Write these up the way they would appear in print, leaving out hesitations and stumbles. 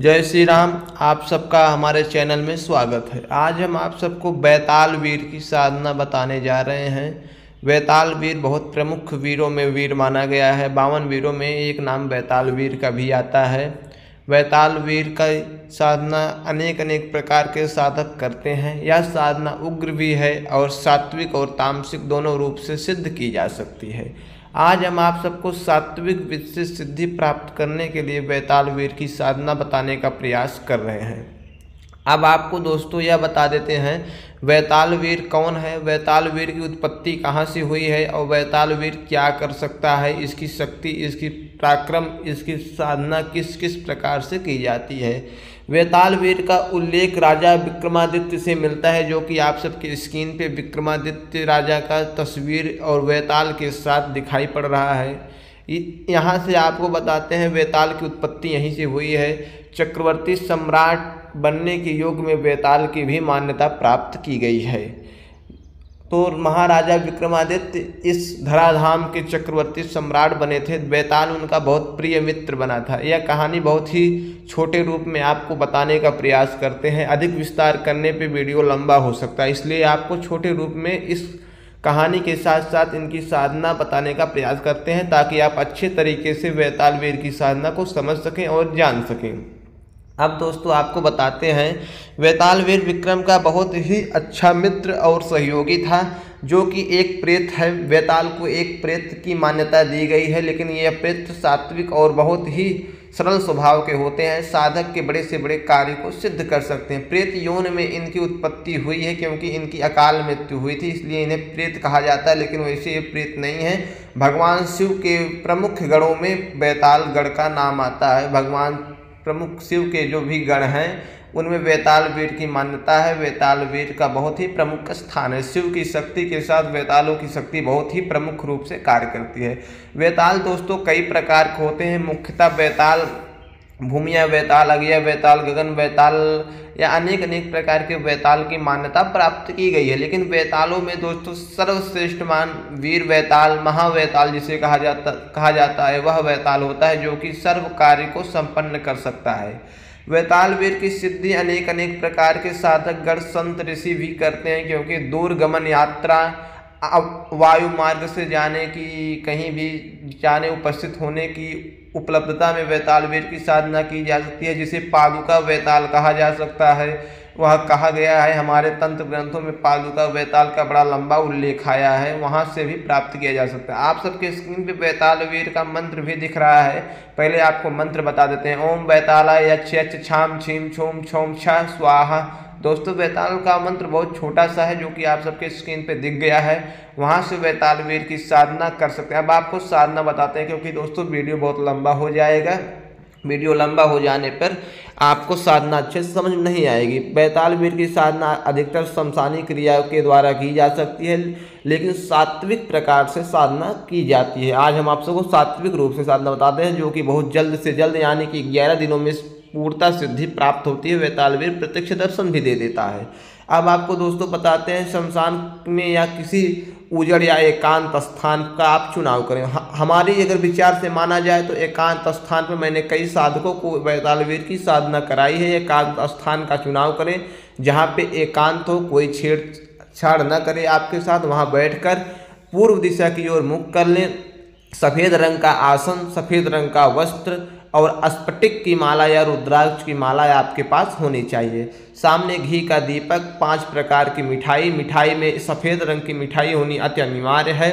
जय श्री राम। आप सबका हमारे चैनल में स्वागत है। आज हम आप सबको बैताल वीर की साधना बताने जा रहे हैं। बैताल वीर बहुत प्रमुख वीरों में वीर माना गया है। 52 वीरों में एक नाम बैताल वीर का भी आता है। बैताल वीर का साधना अनेक अनेक प्रकार के साधक करते हैं। यह साधना उग्र भी है और सात्विक और तामसिक दोनों रूप से सिद्ध की जा सकती है। आज हम आप सबको सात्विक विधि से सिद्धि प्राप्त करने के लिए बैताल वीर की साधना बताने का प्रयास कर रहे हैं। अब आपको दोस्तों यह बता देते हैं बैताल वीर कौन है, बैताल वीर की उत्पत्ति कहाँ से हुई है और बैताल वीर क्या कर सकता है, इसकी शक्ति, इसकी पराक्रम, इसकी साधना किस किस प्रकार से की जाती है। बैताल वीर का उल्लेख राजा विक्रमादित्य से मिलता है, जो कि आप सबके स्क्रीन पे विक्रमादित्य राजा का तस्वीर और बैताल के साथ दिखाई पड़ रहा है। यहाँ से आपको बताते हैं बैताल की उत्पत्ति यहीं से हुई है। चक्रवर्ती सम्राट बनने के योग में बैताल की भी मान्यता प्राप्त की गई है। तो महाराजा विक्रमादित्य इस धराधाम के चक्रवर्ती सम्राट बने थे। बैताल उनका बहुत प्रिय मित्र बना था। यह कहानी बहुत ही छोटे रूप में आपको बताने का प्रयास करते हैं। अधिक विस्तार करने पे वीडियो लंबा हो सकता है, इसलिए आपको छोटे रूप में इस कहानी के साथ साथ इनकी साधना बताने का प्रयास करते हैं, ताकि आप अच्छे तरीके से बैताल वीर की साधना को समझ सकें और जान सकें। अब दोस्तों आपको बताते हैं बैताल वीर विक्रम का बहुत ही अच्छा मित्र और सहयोगी था, जो कि एक प्रेत है। बैताल को एक प्रेत की मान्यता दी गई है, लेकिन यह प्रेत सात्विक और बहुत ही सरल स्वभाव के होते हैं। साधक के बड़े से बड़े कार्य को सिद्ध कर सकते हैं। प्रेत यौन में इनकी उत्पत्ति हुई है, क्योंकि इनकी अकाल मृत्यु हुई थी, इसलिए इन्हें प्रेत कहा जाता है। लेकिन वैसे ये प्रेत नहीं है। भगवान शिव के प्रमुख गणों में बैताल गढ़ का नाम आता है। भगवान प्रमुख शिव के जो भी गण हैं उनमें बैताल वीर की मान्यता है। बैताल वीर का बहुत ही प्रमुख स्थान है। शिव की शक्ति के साथ बैतालों की शक्ति बहुत ही प्रमुख रूप से कार्य करती है। बैताल दोस्तों कई प्रकार के होते हैं। मुख्यतः बैताल भूमिया बैताल, अगिया बैताल, गगन बैताल या अनेक अनेक प्रकार के बैताल की मान्यता प्राप्त की गई है। लेकिन बैतालों में दोस्तों सर्वश्रेष्ठमान वीर बैताल, महाबैताल जिसे कहा जाता है, वह बैताल होता है जो कि सर्व कार्य को संपन्न कर सकता है। बैताल वीर की सिद्धि अनेक अनेक प्रकार के साधक गण संत ऋषि भी करते हैं, क्योंकि दूर गमन यात्रा, वायु मार्ग से जाने की, कहीं भी जाने उपस्थित होने की उपलब्धता में बैताल वीर की साधना की जा सकती है, जिसे पादुका बैताल कहा जा सकता है। वह कहा गया है, हमारे तंत्र ग्रंथों में पादुका बैताल का बड़ा लंबा उल्लेख आया है, वहां से भी प्राप्त किया जा सकता है। आप सबके स्क्रीन पे बैताल वीर का मंत्र भी दिख रहा है। पहले आपको मंत्र बता देते हैं। ओम बैतालाय यच्छ यच्छ छाम छीम छोम छोम छा स्वाहा। दोस्तों बैताल का मंत्र बहुत छोटा सा है, जो कि आप सबके स्क्रीन पे दिख गया है। वहां से बैताल वीर की साधना कर सकते हैं। अब आपको साधना बताते हैं, क्योंकि दोस्तों वीडियो बहुत लंबा हो जाएगा। वीडियो लंबा हो जाने पर आपको साधना अच्छे से समझ नहीं आएगी। बैताल वीर की साधना अधिकतर शमशानी क्रियाओं के द्वारा की जा सकती है, लेकिन सात्विक प्रकार से साधना की जाती है। आज हम आप सबको सात्विक रूप से साधना बताते हैं, जो कि बहुत जल्द से जल्द यानी कि 11 दिनों में पूर्णता सिद्धि प्राप्त होती है। बैताल वीर प्रत्यक्ष दर्शन भी दे देता है। अब आपको दोस्तों बताते हैं शमशान में या किसी उजड़ या एकांत स्थान का आप चुनाव करें। हमारी अगर विचार से माना जाए तो एकांत स्थान पर मैंने कई साधकों को बैताल वीर की साधना कराई है। एकांत स्थान का चुनाव करें जहाँ पे एकांत हो, कोई छेड़छाड़ न करे आपके साथ। वहाँ बैठकर पूर्व दिशा की ओर मुख कर लें। सफ़ेद रंग का आसन, सफ़ेद रंग का वस्त्र और स्फटिक की माला या रुद्राक्ष की माला आपके पास होनी चाहिए। सामने घी का दीपक, 5 प्रकार की मिठाई में सफ़ेद रंग की मिठाई होनी अति अनिवार्य है।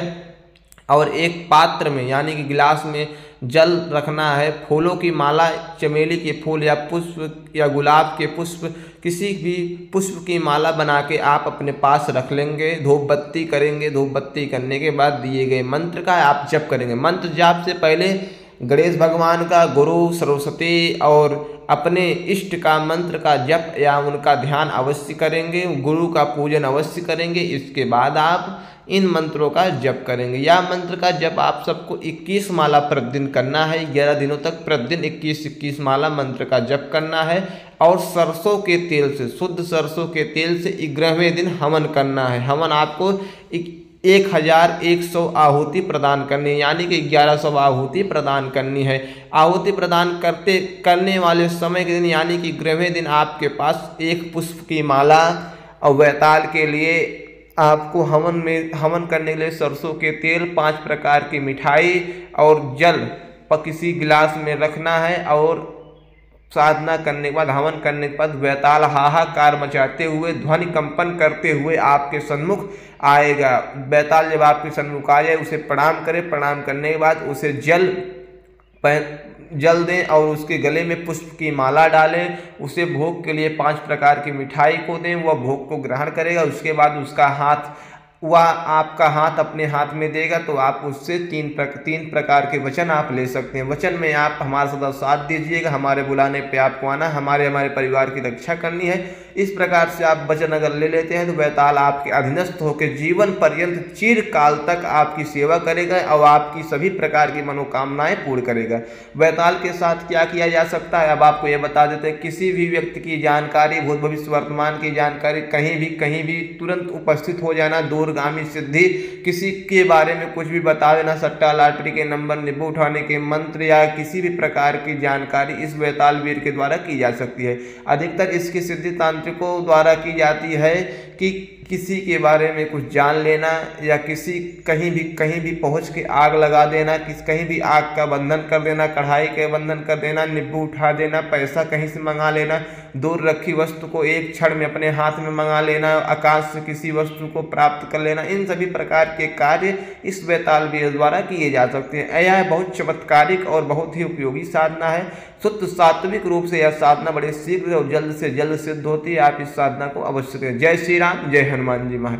और एक पात्र में यानी कि गिलास में जल रखना है। फूलों की माला, चमेली के फूल या पुष्प या गुलाब के पुष्प, किसी भी पुष्प की माला बना के आप अपने पास रख लेंगे। धूप बत्ती करेंगे। धूप बत्ती करने के बाद दिए गए मंत्र का आप जप करेंगे। मंत्र जाप से पहले गणेश भगवान का, गुरु, सरस्वती और अपने इष्ट का मंत्र का जप या उनका ध्यान अवश्य करेंगे। गुरु का पूजन अवश्य करेंगे। इसके बाद आप इन मंत्रों का जप करेंगे। या मंत्र का जप आप सबको 21 माला प्रतिदिन करना है। 11 दिनों तक प्रतिदिन 21 माला मंत्र का जप करना है। और सरसों के तेल से, शुद्ध सरसों के तेल से 11वें दिन हवन करना है। हवन आपको 1100 आहुति प्रदान करनी है, यानी कि 1100 आहुति प्रदान करनी है। आहुति प्रदान करने वाले समय के दिन यानी कि 11वें दिन आपके पास एक पुष्प की माला और बैताल के लिए आपको हवन करने के लिए सरसों के तेल, 5 प्रकार की मिठाई और जल किसी गिलास में रखना है। और साधना करने के बाद, हवन करने के बाद बैताल हाहाकार मचाते हुए, ध्वनि कंपन करते हुए आपके सन्मुख आएगा। बैताल जब आपके सन्मुख आ जाए उसे प्रणाम करें। प्रणाम करने के बाद उसे जल दें और उसके गले में पुष्प की माला डालें। उसे भोग के लिए 5 प्रकार की मिठाई को दें, वह भोग को ग्रहण करेगा। उसके बाद उसका हाथ, वह आपका हाथ अपने हाथ में देगा तो आप उससे 3 प्रकार के वचन आप ले सकते हैं। वचन में आप हमारे सदा साथ दीजिएगा, हमारे बुलाने पे आपको आना, हमारे परिवार की रक्षा करनी है। इस प्रकार से आप वचन अगर ले लेते हैं तो बैताल आपके अधीनस्थ होकर जीवन पर्यंत चिरकाल तक आपकी सेवा करेगा और आपकी सभी प्रकार की मनोकामनाएं पूर्ण करेगा। बैताल के साथ क्या किया जा सकता है अब आपको ये बता देते हैं। किसी भी व्यक्ति की जानकारी, भूत भविष्य वर्तमान की जानकारी कहीं भी तुरंत उपस्थित हो जाना, दूरगामी सिद्धि, किसी के बारे में कुछ भी बता देना, सट्टा लॉटरी के नंबर, नींबू उठाने के मंत्र या किसी भी प्रकार की जानकारी इस बैताल वीर के द्वारा की जा सकती है। अधिकतर इसकी सिद्धि तांत्रिकों द्वारा की जाती है कि किसी के बारे में कुछ जान लेना या कहीं भी पहुंच के आग लगा देना, कहीं भी आग का बंधन कर देना, कढ़ाई का बंधन कर देना, नींबू उठा देना, पैसा कहीं से मंगा लेना, दूर रखी वस्तु को एक क्षण में अपने हाथ में मंगा लेना, आकाश से किसी वस्तु को प्राप्त कर लेना, इन सभी प्रकार के कार्य इस बैताल वीर द्वारा किए जा सकते हैं। यह बहुत चमत्कारिक और बहुत ही उपयोगी साधना है। शुद्ध सात्विक रूप से यह साधना बड़े शीघ्र और जल्द से जल्द सिद्ध होती है। आप इस साधना को अवश्य करें। जय श्री राम, जय हनुमान जी महाराज।